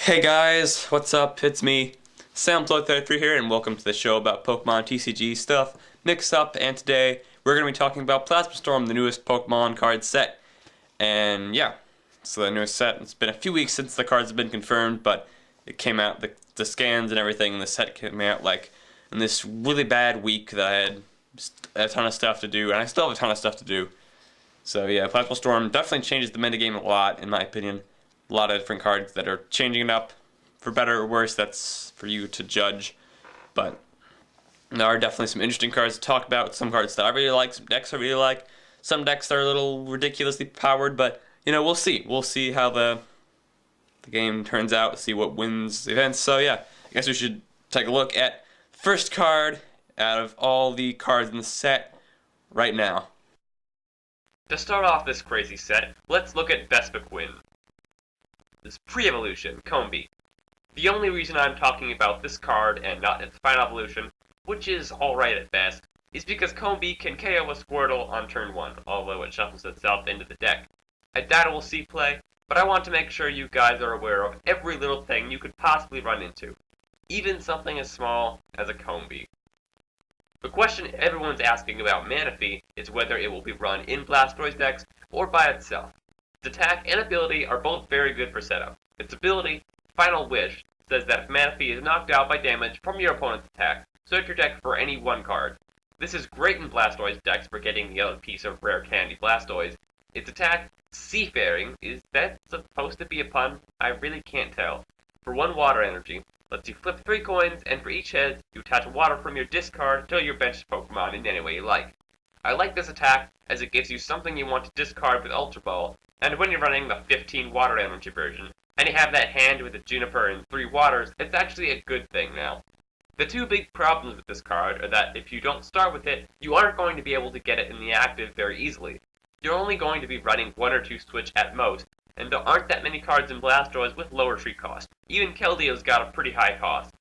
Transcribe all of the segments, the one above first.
Hey guys, what's up? It's me, Sam33 here, and welcome to the show about Pokemon TCG stuff, mix up, and today we're going to be talking about Plasma Storm, the newest Pokemon card set. And yeah, so the newest set, it's been a few weeks since the cards have been confirmed, but it came out, the scans and everything, and the set came out like in this really bad week that I had a ton of stuff to do, and I still have a ton of stuff to do. So yeah, Plasma Storm definitely changes the metagame a lot, in my opinion. A lot of different cards that are changing it up for better or worse. That's for you to judge. But there are definitely some interesting cards to talk about. Some cards that I really like, some decks I really like. Some decks that are a little ridiculously powered, but you know, we'll see. We'll see how the game turns out, see what wins the events. So yeah, I guess we should take a look at the first card out of all the cards in the set right now. To start off this crazy set, let's look at Vespiquen. This pre-evolution, Combee. The only reason I'm talking about this card and not its final evolution, which is alright at best, is because Combee can KO a Squirtle on turn 1, although it shuffles itself into the deck. I doubt it will see play, but I want to make sure you guys are aware of every little thing you could possibly run into, even something as small as a Combee. The question everyone's asking about Manaphy is whether it will be run in Blastoise decks or by itself. Its attack and ability are both very good for setup. Its ability, Final Wish, says that if Manaphy is knocked out by damage from your opponent's attack, search your deck for any one card. This is great in Blastoise decks for getting the other piece of rare candy Blastoise. Its attack, Seafaring, is that supposed to be a pun? I really can't tell. For 1 water energy, lets you flip 3 coins, and for each head, you attach water from your discard to your bench Pokemon in any way you like. I like this attack as it gives you something you want to discard with Ultra Ball, and when you're running the 15 water energy version, and you have that hand with a Juniper and 3 waters, it's actually a good thing now. The 2 big problems with this card are that if you don't start with it, you aren't going to be able to get it in the active very easily. You're only going to be running 1 or 2 switch at most, and there aren't that many cards in Blastoise with lower tree cost. Even Keldeo's got a pretty high cost.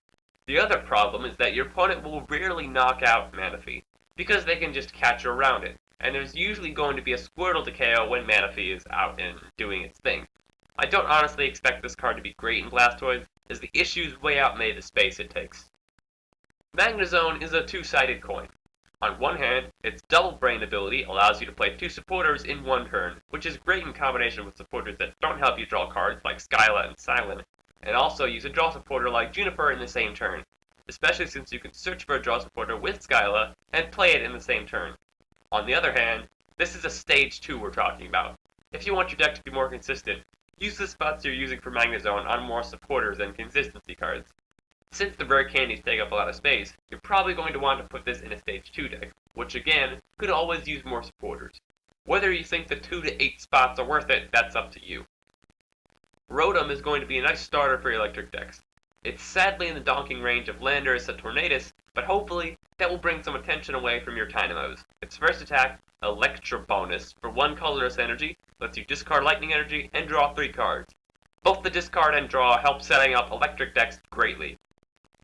The other problem is that your opponent will rarely knock out Manaphy, because they can just catch you around it, and there's usually going to be a Squirtle to KO when Manaphy is out and doing its thing. I don't honestly expect this card to be great in Blastoise, as the issues way outweigh the space it takes. Magnezone is a 2-sided coin. On one hand, its Double Brain ability allows you to play 2 supporters in 1 turn, which is great in combination with supporters that don't help you draw cards like Skyla and Silent, and also use a draw supporter like Juniper in the same turn, especially since you can search for a draw supporter with Skyla and play it in the same turn. On the other hand, this is a stage 2 we're talking about. If you want your deck to be more consistent, use the spots you're using for Magnezone on more supporters and consistency cards. Since the rare candies take up a lot of space, you're probably going to want to put this in a stage 2 deck, which again, could always use more supporters. Whether you think the 2 to 8 spots are worth it, that's up to you. Rotom is going to be a nice starter for electric decks. It's sadly in the donking range of Landorus and Tornadus, but hopefully that will bring some attention away from your Tynamos. Its first attack, Electro Bonus, for 1 colorless energy, lets you discard lightning energy and draw 3 cards. Both the discard and draw help setting up electric decks greatly.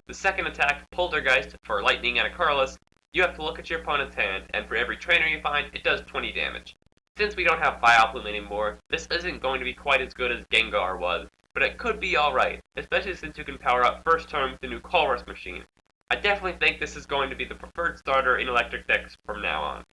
The second attack, Poltergeist, for lightning and a colorless, you have to look at your opponent's hand, and for every trainer you find, it does 20 damage. Since we don't have Vileplume anymore, this isn't going to be quite as good as Gengar was, but it could be alright, especially since you can power up first turn with the new Colress Machine. I definitely think this is going to be the preferred starter in electric decks from now on.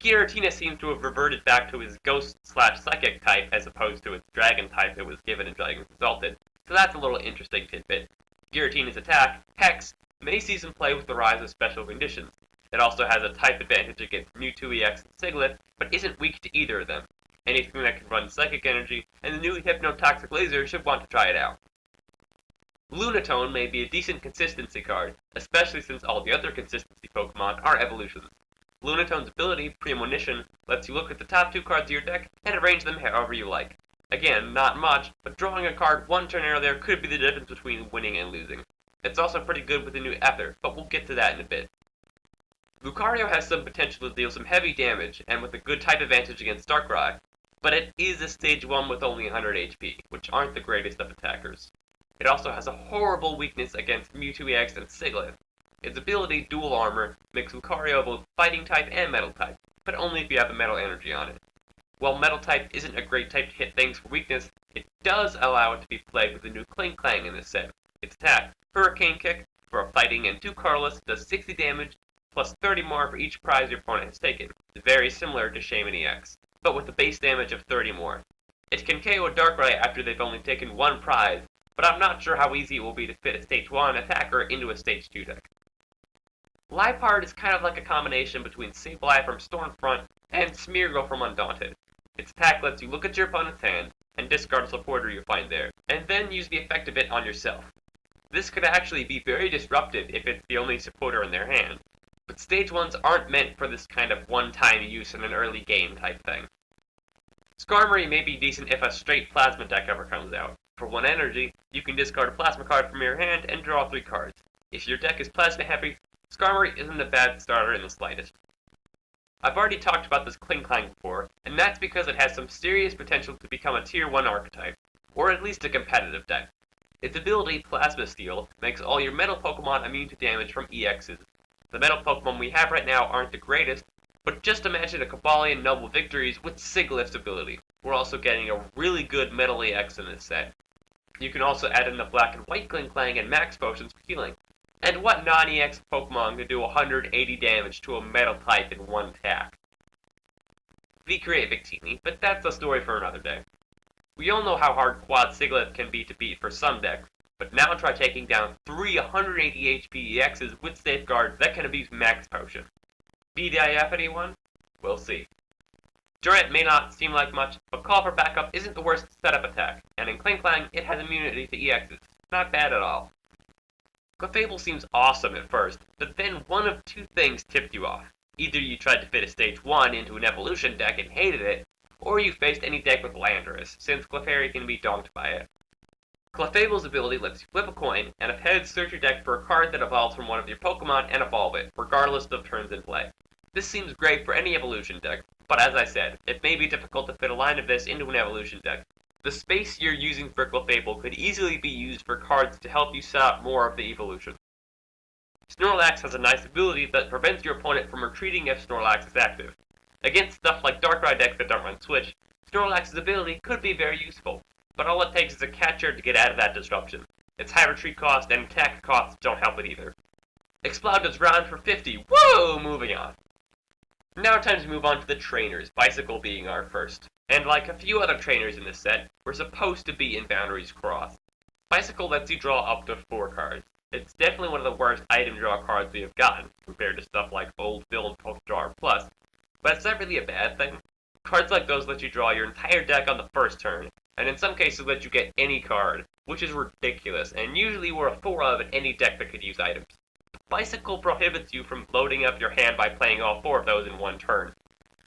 Giratina seems to have reverted back to his Ghost/Psychic type as opposed to its Dragon type it was given in Dragon Exalted, so that's a little interesting tidbit. Giratina's attack, Hex, may see some play with the rise of special conditions. It also has a type advantage against Mewtwo EX and Sigilyph, but isn't weak to either of them. Anything that can run Psychic Energy, and the new Hypnotoxic Laser should want to try it out. Lunatone may be a decent consistency card, especially since all the other consistency Pokemon are evolutions. Lunatone's ability, Premonition, lets you look at the top 2 cards of your deck and arrange them however you like. Again, not much, but drawing a card 1 turn earlier could be the difference between winning and losing. It's also pretty good with the new Ether, but we'll get to that in a bit. Lucario has some potential to deal some heavy damage, and with a good type advantage against Darkrai, but it is a stage 1 with only 100 HP, which aren't the greatest of attackers. It also has a horrible weakness against Mewtwo EX and Sigilyph. Its ability, Dual Armor, makes Lucario both Fighting type and Metal type, but only if you have a Metal Energy on it. While Metal type isn't a great type to hit things for weakness, It does allow it to be played with the new Cling Clang in this set. Its attack, Hurricane Kick, for fighting and 2 colorless, does 60 damage, plus 30 more for each prize your opponent has taken. Very similar to Shaman EX, but with a base damage of 30 more. It can KO a Darkrai after they've only taken 1 prize, but I'm not sure how easy it will be to fit a Stage 1 attacker into a Stage 2 deck. Liepard is kind of like a combination between Sableye from Stormfront and Smeargle from Undaunted. Its attack lets you look at your opponent's hand and discard a supporter you find there, and then use the effect of it on yourself. This could actually be very disruptive if it's the only supporter in their hand, but Stage 1s aren't meant for this kind of one-time use in an early game type thing. Skarmory may be decent if a straight Plasma deck ever comes out. For 1 energy, you can discard a Plasma card from your hand and draw 3 cards. If your deck is Plasma heavy, Skarmory isn't a bad starter in the slightest. I've already talked about this Cling Clang before, and that's because it has some serious potential to become a Tier 1 archetype, or at least a competitive deck. Its ability, Plasma Steel, makes all your Metal Pokemon immune to damage from EXs. The Metal Pokemon we have right now aren't the greatest, but just imagine a Cobalion Noble Victories with Sigilyph's ability. We're also getting a really good Metal EX in this set. You can also add in the Black and White Cling Clang and Max Potions for healing. And what non-EX Pokemon can do 180 damage to a Metal type in 1 attack? Be creative, Victini, but that's a story for another day. We all know how hard Quad Sigilyph can be to beat for some decks, but now try taking down 3 180 HP EXs with safeguards that can abuse Max Potion. BDIF anyone? We'll see. Durant may not seem like much, but Call for Backup isn't the worst setup attack, and in Cling Clang it has immunity to EXs. Not bad at all. Clefable seems awesome at first, but then one of 2 things tipped you off. Either you tried to fit a Stage 1 into an Evolution deck and hated it, or you faced any deck with Landorus, since Clefairy can be donked by it. Clefable's ability lets you flip a coin, and if heads, search your deck for a card that evolves from one of your Pokemon and evolve it, regardless of turns in play. This seems great for any Evolution deck, but as I said, it may be difficult to fit a line of this into an Evolution deck. The space you're using for Clefable could easily be used for cards to help you set up more of the evolution. Snorlax has a nice ability that prevents your opponent from retreating if Snorlax is active. Against stuff like Darkrai decks that don't run Switch, Snorlax's ability could be very useful, but all it takes is a catcher to get out of that disruption. Its high retreat cost and attack costs don't help it either. Explode does round for 50, whoa! Moving on. Now time to move on to the trainers, Bicycle being our first. And like a few other trainers in this set, we're supposed to be in Boundaries Crossed. Bicycle lets you draw up to 4 cards. It's definitely one of the worst item draw cards we have gotten, compared to stuff like Old Bill and Pokedraw Plus, but it's not really a bad thing. Cards like those let you draw your entire deck on the first turn, and in some cases let you get any card, which is ridiculous, and usually we're a 4 of in any deck that could use items. Bicycle prohibits you from loading up your hand by playing all 4 of those in 1 turn.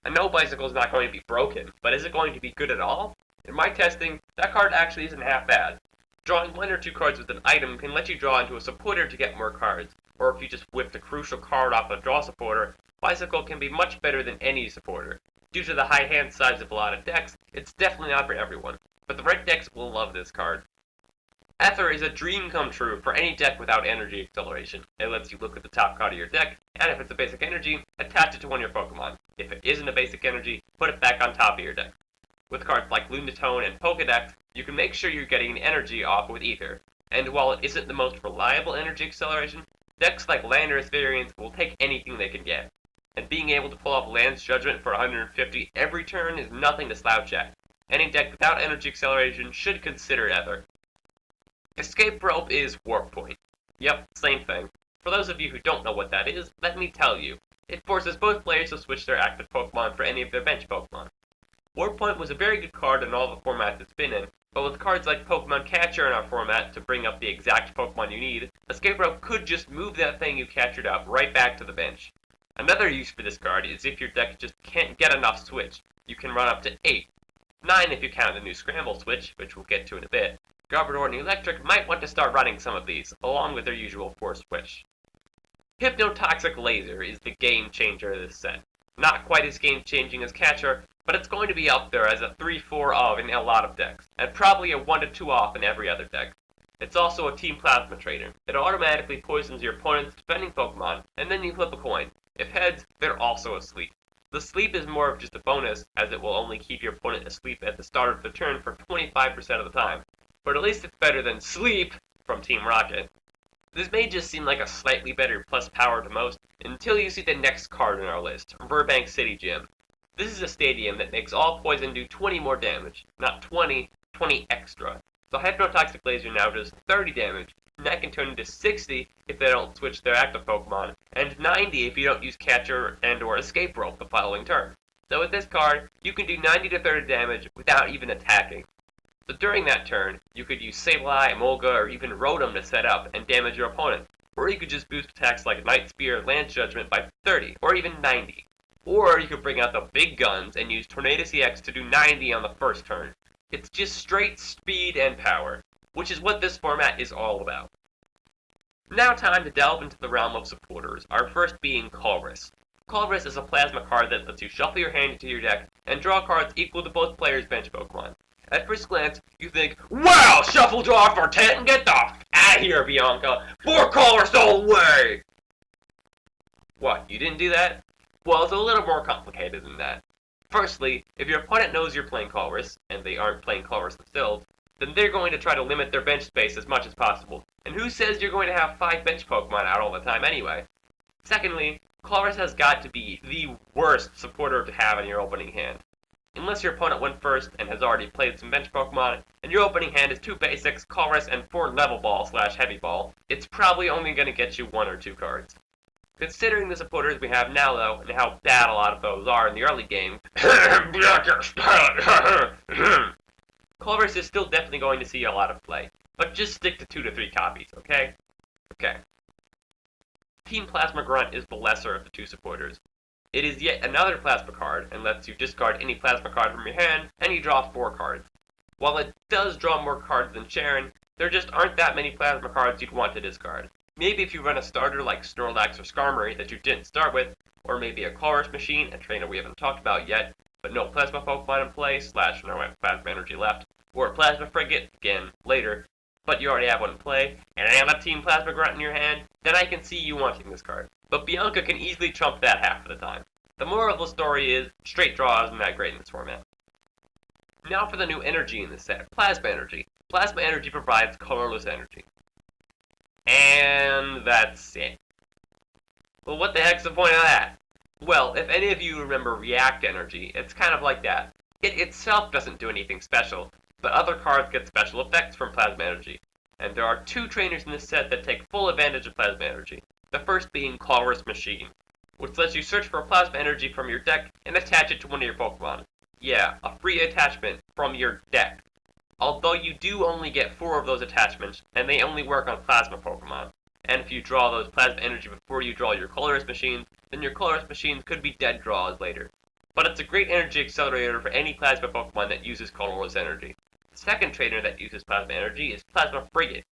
I know Bicycle is not going to be broken, but is it going to be good at all? In my testing, that card actually isn't half bad. Drawing 1 or 2 cards with an item can let you draw into a supporter to get more cards, or if you just whipped a crucial card off a draw supporter, Bicycle can be much better than any supporter. Due to the high hand size of a lot of decks, it's definitely not for everyone, but the right decks will love this card. Ether is a dream come true for any deck without energy acceleration. It lets you look at the top card of your deck, and if it's a basic energy, attach it to one of your Pokemon. If it isn't a basic energy, put it back on top of your deck. With cards like Lunatone and Pokedex, you can make sure you're getting an energy off with Ether. And while it isn't the most reliable energy acceleration, decks like Landorus variants will take anything they can get. And being able to pull off Land's Judgment for 150 every turn is nothing to slouch at. Any deck without energy acceleration should consider Ether. Escape Rope is Warp Point. Yep, same thing. For those of you who don't know what that is, let me tell you. It forces both players to switch their active Pokemon for any of their bench Pokemon. Warp Point was a very good card in all the formats it's been in, but with cards like Pokemon Catcher in our format to bring up the exact Pokemon you need, Escape Rope could just move that thing you captured up right back to the bench. Another use for this card is if your deck just can't get enough switch. You can run up to 8. 9 if you count the new Scramble switch, which we'll get to in a bit. Garbodor and Electric might want to start running some of these, along with their usual 4 switch. Hypnotoxic Laser is the game changer of this set. Not quite as game changing as Catcher, but it's going to be up there as a 3-4 of in a lot of decks, and probably a 1-2 off in every other deck. It's also a Team Plasma trainer. It automatically poisons your opponent's defending Pokemon, and then you flip a coin. If heads, they're also asleep. The sleep is more of just a bonus, as it will only keep your opponent asleep at the start of the turn for 25% of the time, but at least it's better than sleep from Team Rocket. This may just seem like a slightly better plus power to most, until you see the next card in our list, Burbank City Gym. This is a stadium that makes all poison do 20 more damage, not 20, 20 extra. So Hypnotoxic Laser now does 30 damage, and that can turn into 60 if they don't switch their active Pokemon, and 90 if you don't use Catcher and or Escape Rope the following turn. So with this card, you can do 90 to 30 damage without even attacking. So during that turn, you could use Sableye, Molga, or even Rotom to set up and damage your opponent. Or you could just boost attacks like Night Spear or Lance Judgment by 30, or even 90. Or you could bring out the big guns and use Tornadus EX to do 90 on the first turn. It's just straight speed and power, which is what this format is all about. Now time to delve into the realm of supporters, our first being Colress. Colress is a plasma card that lets you shuffle your hand into your deck and draw cards equal to both players' bench Pokemon. At first glance, you think, wow, shuffle draw for 10 and get the f out of here, Bianca! 4 Colress all the way! What, you didn't do that? Well, it's a little more complicated than that. Firstly, if your opponent knows you're playing Colress, and they aren't playing Colress themselves, then they're going to try to limit their bench space as much as possible. And who says you're going to have 5 bench Pokemon out all the time anyway? Secondly, Colress has got to be the worst supporter to have in your opening hand. Unless your opponent went first and has already played some bench Pokemon, and your opening hand is 2 basics, Colress, and 4 level ball / heavy ball, it's probably only going to get you 1 or 2 cards. Considering the supporters we have now, though, and how bad a lot of those are in the early game, Colress is still definitely going to see a lot of play, but just stick to 2 to 3 copies, okay? Okay. Team Plasma Grunt is the lesser of the 2 supporters. It is yet another plasma card, and lets you discard any plasma card from your hand, and you draw 4 cards. While it does draw more cards than Sharon, there just aren't that many plasma cards you'd want to discard. Maybe if you run a starter like Snorlax or Skarmory that you didn't start with, or maybe a Colress Machine, a trainer we haven't talked about yet, but no Plasma Pokemon in play, / no Plasma Energy left, or a Plasma Frigate, again, later, but you already have one in play, and I have a Team Plasma Grunt in your hand, then I can see you wanting this card. But Bianca can easily trump that half of the time. The moral of the story is, straight draw isn't that great in this format. Now for the new energy in this set, Plasma Energy. Plasma Energy provides colorless energy. And that's it. Well, what the heck's the point of that? Well, if any of you remember React Energy, it's kind of like that. It itself doesn't do anything special, but other cards get special effects from Plasma Energy. And there are 2 trainers in this set that take full advantage of Plasma Energy. The first being Colress Machine, which lets you search for Plasma Energy from your deck and attach it to one of your Pokemon. Yeah, a free attachment from your deck. Although you do only get 4 of those attachments, and they only work on Plasma Pokemon. And if you draw those Plasma Energy before you draw your Colress Machines, then your Colress Machines could be dead draws later. But it's a great energy accelerator for any Plasma Pokemon that uses Colress Energy. The second trainer that uses Plasma Energy is Plasma Frigate.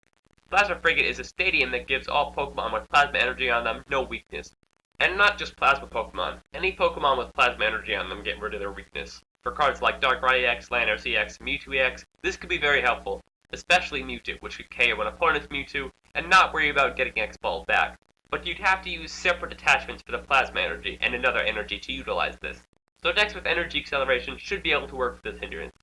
Plasma Frigate is a stadium that gives all Pokemon with Plasma Energy on them no weakness. And not just Plasma Pokemon. Any Pokemon with Plasma Energy on them get rid of their weakness. For cards like Darkrai EX, Lantern EX, Mewtwo EX, this could be very helpful, especially Mewtwo, which could KO an opponent's Mewtwo, and not worry about getting X-Balled back. But you'd have to use separate attachments for the Plasma Energy and another energy to utilize this. So decks with Energy Acceleration should be able to work with this hindrance.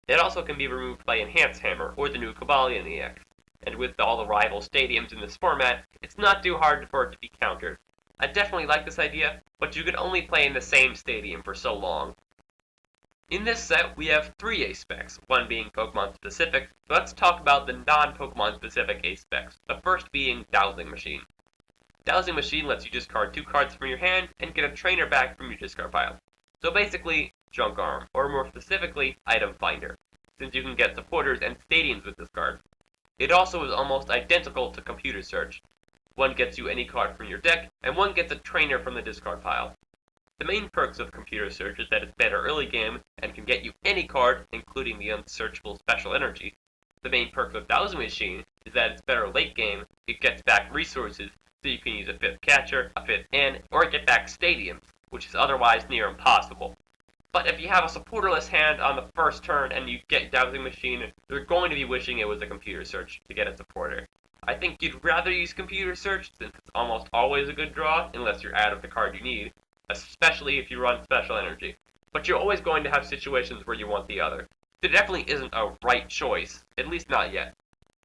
It also can be removed by Enhance Hammer, or the new Cobalion EX. And with all the rival stadiums in this format, it's not too hard for it to be countered. I definitely like this idea, but you could only play in the same stadium for so long. In this set, we have 3 Ace specs, one being Pokemon specific, so let's talk about the non-Pokemon specific Ace specs, the first being Dowsing Machine. Dowsing Machine lets you discard 2 cards from your hand and get a trainer back from your discard pile. So basically, Junk Arm, or more specifically, Item Finder, since you can get supporters and stadiums with this card. It also is almost identical to Computer Search. One gets you any card from your deck, and one gets a trainer from the discard pile. The main perks of Computer Search is that it's better early game, and can get you any card, including the unsearchable special energy. The main perk of Dowsing Machine is that it's better late game, it gets back resources, so you can use a 5th catcher, a 5th in, or get back stadiums, which is otherwise near impossible. But if you have a supporterless hand on the first turn and you get Dowsing Machine, you're going to be wishing it was a Computer Search to get a supporter. I think you'd rather use Computer Search, since it's almost always a good draw, unless you're out of the card you need. especially if you run special energy. But you're always going to have situations where you want the other. There definitely isn't a right choice, at least not yet.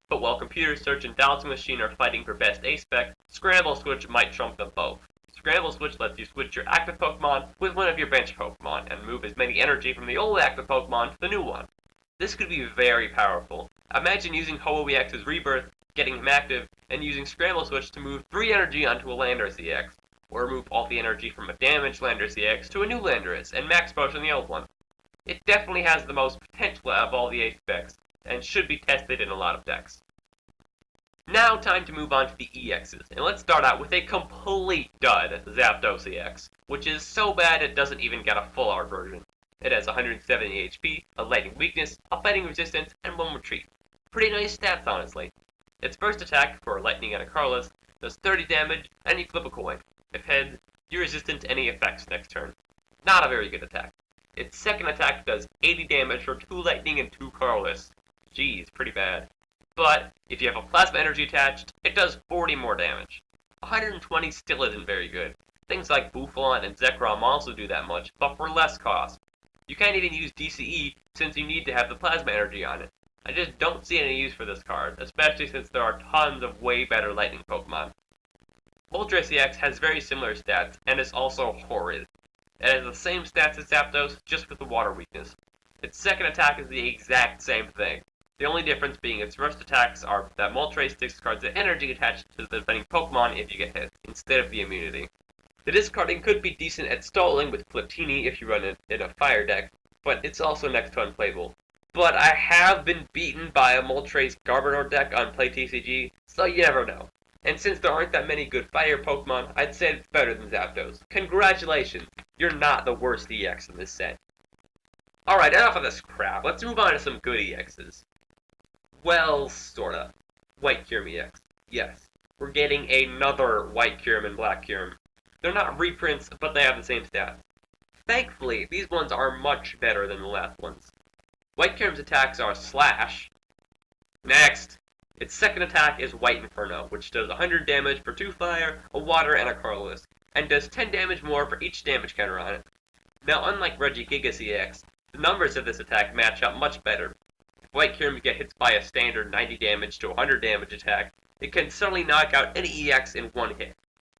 But while Computer Search and Balancing Machine are fighting for best A-Spec, Scramble Switch might trump them both. Scramble Switch lets you switch your active Pokemon with one of your bench Pokemon, and move as many energy from the old active Pokemon to the new one. This could be very powerful. Imagine using Ho-Oh EX's Rebirth, getting him active, and using Scramble Switch to move 3 energy onto a Landorus EX, or move all the energy from a damaged Landorus EX to a new Landorus, and max potion the old one. It definitely has the most potential of all the A-Specs, and should be tested in a lot of decks. Now time to move on to the EXs, and let's start out with a complete dud, Zapdos EX, which is so bad it doesn't even get a full art version. It has 170 HP, a lightning weakness, a fighting resistance, and 1 retreat. Pretty nice stats, honestly. Its first attack, for lightning and a Colress, does 30 damage, and you flip a coin. If heads, you're resistant to any effects next turn. Not a very good attack. Its second attack does 80 damage for 2 lightning and 2 Colress. Geez, pretty bad. But if you have a plasma energy attached, it does 40 more damage. 120 still isn't very good. Things like Bouffalon and Zekrom also do that much, but for less cost. You can't even use DCE since you need to have the plasma energy on it. I just don't see any use for this card, especially since there are tons of way better lightning Pokemon. Moltres EX has very similar stats, and is also horrid. It has the same stats as Zapdos, just with the water weakness. Its second attack is the exact same thing. The only difference being its first attacks are that Moltres discards the energy attached to the defending Pokemon if you get hit, instead of the immunity. The discarding could be decent at stalling with Platini if you run it in a fire deck, but it's also next to unplayable. But I have been beaten by a Moltres Garbodor deck on Play TCG, so you never know. And since there aren't that many good fire Pokemon, I'd say it's better than Zapdos. Congratulations, you're not the worst EX in this set. Alright, enough of this crap, let's move on to some good EXs. Well, sorta. White Kyurem EX. Yes, we're getting another White Kyurem and Black Kyurem. They're not reprints, but they have the same stats. Thankfully, these ones are much better than the last ones. White Kyurem's attacks are Slash. Next! Its second attack is White Inferno, which does 100 damage for 2 fire, a water, and a Colress, and does 10 damage more for each damage counter on it. Now, unlike Regigigas EX, the numbers of this attack match up much better. If White Kyurem gets hit by a standard 90 damage to 100 damage attack, it can suddenly knock out any EX in one hit.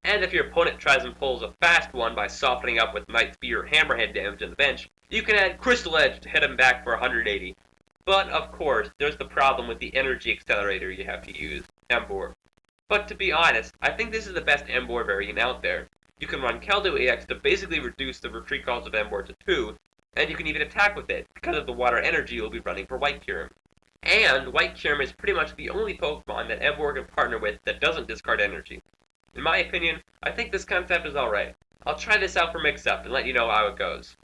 And if your opponent tries and pulls a fast one by softening up with Night Speed or Hammerhead damage on the bench, you can add Crystal Edge to hit him back for 180. But, of course, there's the problem with the energy accelerator you have to use, Emboar. But to be honest, I think this is the best Emboar variant out there. You can run Keldeo EX to basically reduce the retreat cost of Emboar to 2, and you can even attack with it, because of the water energy you'll be running for White Kyurem. And White Kyurem is pretty much the only Pokemon that Emboar can partner with that doesn't discard energy. In my opinion, I think this concept is alright. I'll try this out for Mix-Up and let you know how it goes.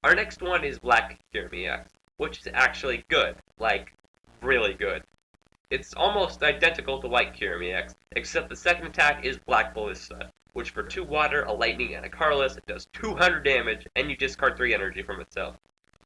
Our next one is Black Kyurem EX, which is actually good. Like, really good. It's almost identical to White Kyurem EX, except the second attack is Black Ballista, which for 2 water, a lightning, and a Colress, it does 200 damage, and you discard 3 energy from itself.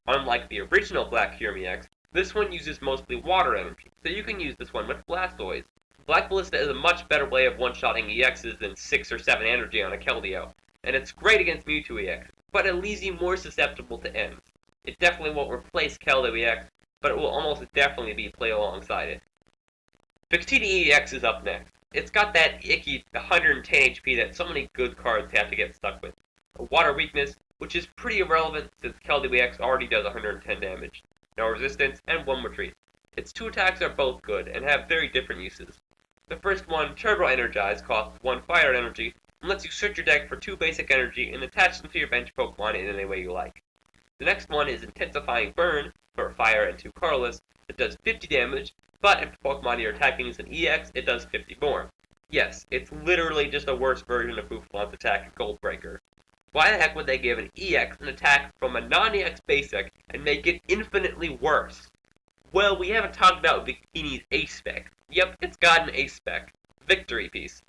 Unlike the original Black Kyurem EX, this one uses mostly water energy, so you can use this one with Blastoise. Black Ballista is a much better way of one-shotting EXs than 6 or 7 energy on a Keldeo, and it's great against Mewtwo EX, but it leaves you more susceptible to ends. It definitely won't replace Keldeo EX, but it will almost definitely be played alongside it. Victini EX is up next. It's got that icky 110 HP that so many good cards have to get stuck with. A water weakness, which is pretty irrelevant since Keldeo EX already does 110 damage, no resistance, and 1 retreat. Its 2 attacks are both good, and have very different uses. The first one, Turbo Energize, costs 1 fire energy, and lets you search your deck for 2 basic energy and attach them to your bench Pokemon in any way you like. The next one is Intensifying Burn, for fire and 2 Colress. It does 50 damage, but if the Pokemon you're attacking is an EX, it does 50 more. Yes, it's literally just a worse version of Bouffalon's attack, Goldbreaker. Why the heck would they give an EX an attack from a non-EX basic and make it infinitely worse? Well, we haven't talked about Victini's A-Spec. Yep, it's got an A-Spec, Victory Piece,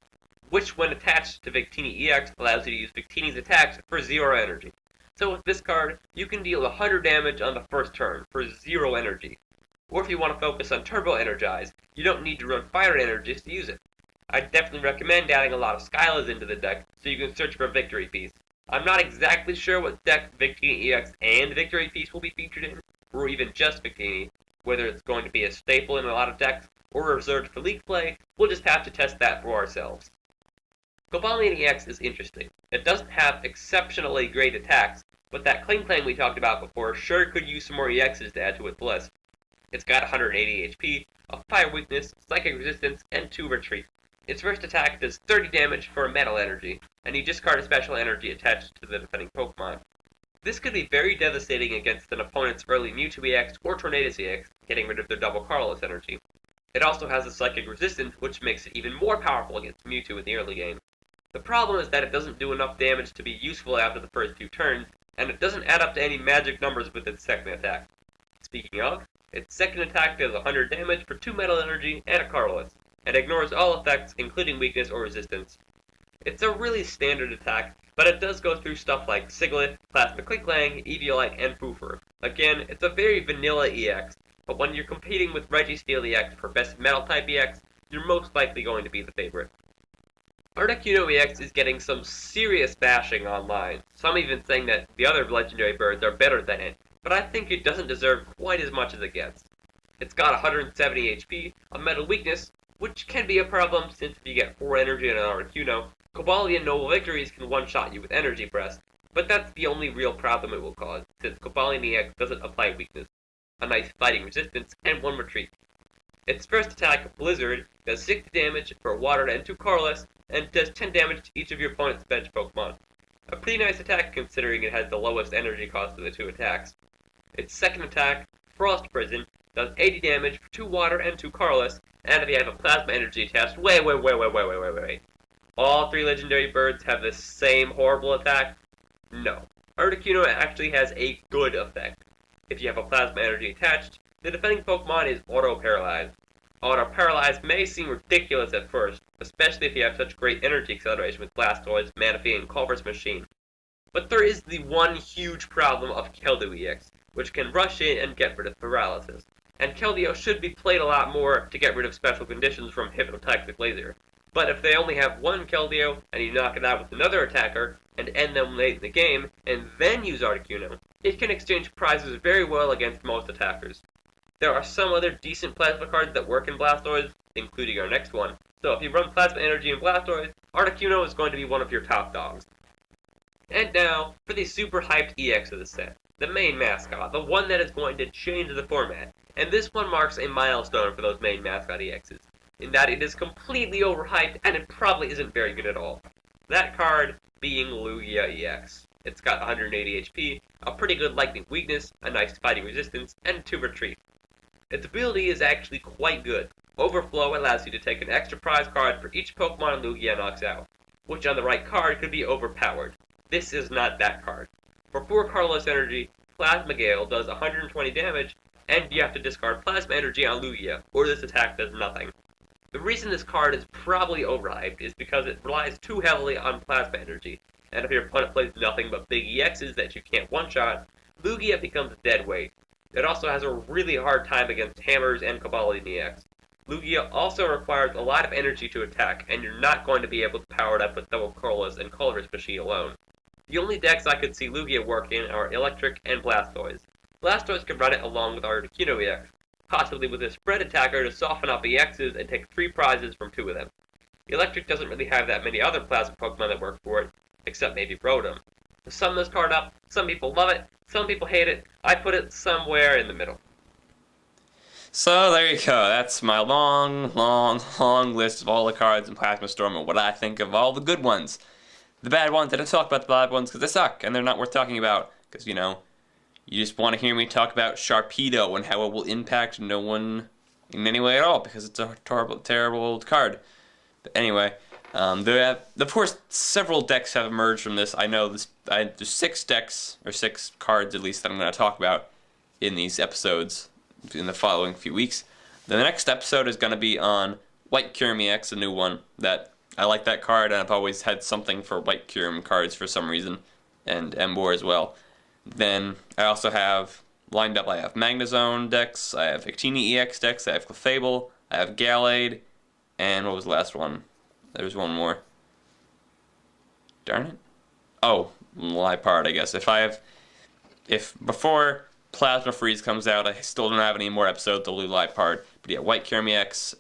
which when attached to Victini EX allows you to use Victini's attacks for 0 energy. So with this card, you can deal 100 damage on the first turn for 0 energy. Or if you want to focus on Turbo Energize, you don't need to run Fire Energies to use it. I definitely recommend adding a lot of Skylas into the deck so you can search for Victory Piece. I'm not exactly sure what deck Victini EX and Victory Piece will be featured in, or even just Victini, whether it's going to be a staple in a lot of decks or reserved for League play. We'll just have to test that for ourselves. Cobalion EX is interesting. It doesn't have exceptionally great attacks, but that Kling Clang we talked about before sure could use some more EXs to add to its list. It's got 180 HP, a fire weakness, psychic resistance, and 2 retreat. Its first attack does 30 damage for a metal energy, and you discard a special energy attached to the defending Pokemon. This could be very devastating against an opponent's early Mewtwo EX or Tornadus EX, getting rid of their double Colress energy. It also has a psychic resistance, which makes it even more powerful against Mewtwo in the early game. The problem is that it doesn't do enough damage to be useful after the first few turns, and it doesn't add up to any magic numbers with its second attack. Speaking of, its second attack does 100 damage for 2 metal energy and a Colress, and ignores all effects including weakness or resistance. It's a really standard attack, but it does go through stuff like Siglet, Plasma Klinklang, Eviolite, and Foofer. Again, it's a very vanilla EX, but when you're competing with Registeel EX for best metal type EX, you're most likely going to be the favorite. Articuno EX is getting some serious bashing online, some even saying that the other legendary birds are better than it, but I think it doesn't deserve quite as much as it gets. It's got 170 HP, a metal weakness, which can be a problem since if you get 4 energy and an Articuno, Cobalion Noble Victories can one-shot you with Energy Breast, but that's the only real problem it will cause, since Cobalion EX doesn't apply weakness, a nice fighting resistance, and 1 retreat. Its first attack, Blizzard, does 60 damage for Water and 2 Colress, and does 10 damage to each of your opponent's bench Pokemon. A pretty nice attack considering it has the lowest energy cost of the 2 attacks. Its second attack, Frost Prison, does 80 damage for 2 Water and 2 Colress, and if you have a Plasma Energy attached, wait. All 3 legendary birds have the same horrible attack? No. Articuno actually has a good effect. If you have a Plasma Energy attached, the defending Pokemon is auto-paralyzed. Auto-paralyzed may seem ridiculous at first, especially if you have such great energy acceleration with Blastoise, Manaphy, and Colress Machine. But there is the one huge problem of Keldeo EX, which can rush in and get rid of paralysis. And Keldeo should be played a lot more to get rid of special conditions from Hypnotoxic Laser. But if they only have one Keldeo, and you knock it out with another attacker, and end them late in the game, and then use Articuno, it can exchange prizes very well against most attackers. There are some other decent Plasma cards that work in Blastoise, including our next one, so if you run Plasma Energy in Blastoise, Articuno is going to be one of your top dogs. And now, for the super hyped EX of the set, the main mascot, the one that is going to change the format, and this one marks a milestone for those main mascot EXs, in that it is completely overhyped and it probably isn't very good at all. That card being Lugia EX. It's got 180 HP, a pretty good lightning weakness, a nice fighting resistance, and 2 retreat. Its ability is actually quite good. Overflow allows you to take an extra prize card for each Pokemon Lugia knocks out, which on the right card could be overpowered. This is not that card. For 4 Colress Energy, Plasma Gale does 120 damage, and you have to discard Plasma Energy on Lugia, or this attack does nothing. The reason this card is probably overhyped is because it relies too heavily on Plasma Energy, and if your opponent plays nothing but big EXs that you can't one-shot, Lugia becomes dead weight. It also has a really hard time against Hammers and Cobalion EX. Lugia also requires a lot of energy to attack, and you're not going to be able to power it up with double Colress and Colress Machine alone. The only decks I could see Lugia work in are Electric and Blastoise. Blastoise can run it along with Articuno EX, possibly with a spread attacker to soften up EXs and take 3 prizes from 2 of them. Electric doesn't really have that many other Plasma Pokemon that work for it, except maybe Rotom. To sum this card up, some people love it, some people hate it. I put it somewhere in the middle. So there you go. That's my long list of all the cards in Plasma Storm and what I think of all the good ones. The bad ones, I don't talk about the bad ones because they suck and they're not worth talking about. Because, you just want to hear me talk about Sharpedo and how it will impact no one in any way at all because it's a terrible card. But anyway, of course, several decks have emerged from this. I know there's 6 decks, or 6 cards at least, that I'm going to talk about in these episodes in the following few weeks. The next episode is going to be on White Kyurem EX, a new one. That I like that card, and I've always had something for White Kyurem cards for some reason, and Emboar as well. Then I also have lined up, I have Magnezone decks, I have Victini EX decks, I have Clefable, I have Gallade, and what was the last one? There's one more. Darn it. Oh, live part, I guess. If before Plasma Freeze comes out, I still don't have any more episodes to do live part. But yeah, White Kyurem EX,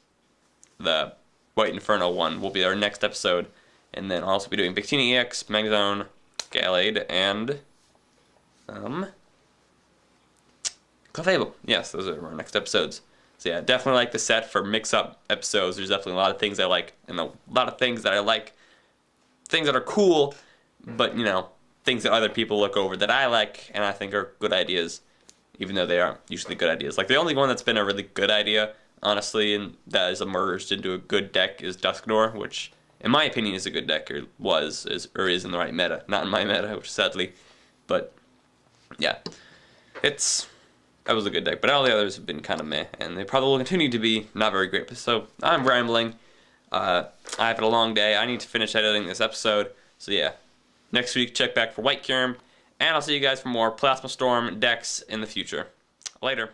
the White Inferno one, will be our next episode. And then I'll also be doing Victini EX, Magazone, Gallade, and Clefable. Yes, those are our next episodes. So yeah, definitely like the set for mix-up episodes. There's definitely a lot of things I like, and a lot of things that I like. Things that are cool, but, you know, things that other people look over that I like and I think are good ideas, even though they aren't usually good ideas. Like, the only one that's been a really good idea, honestly, and that has emerged into a good deck is Dusknoir, which, in my opinion, is a good deck, or is in the right meta. Not in my meta, which sadly, but, yeah. That was a good deck, but all the others have been kind of meh, and they probably will continue to be not very great. So I'm rambling. I've had a long day. I need to finish editing this episode. So yeah, next week check back for White Kyurem, and I'll see you guys for more Plasma Storm decks in the future. Later.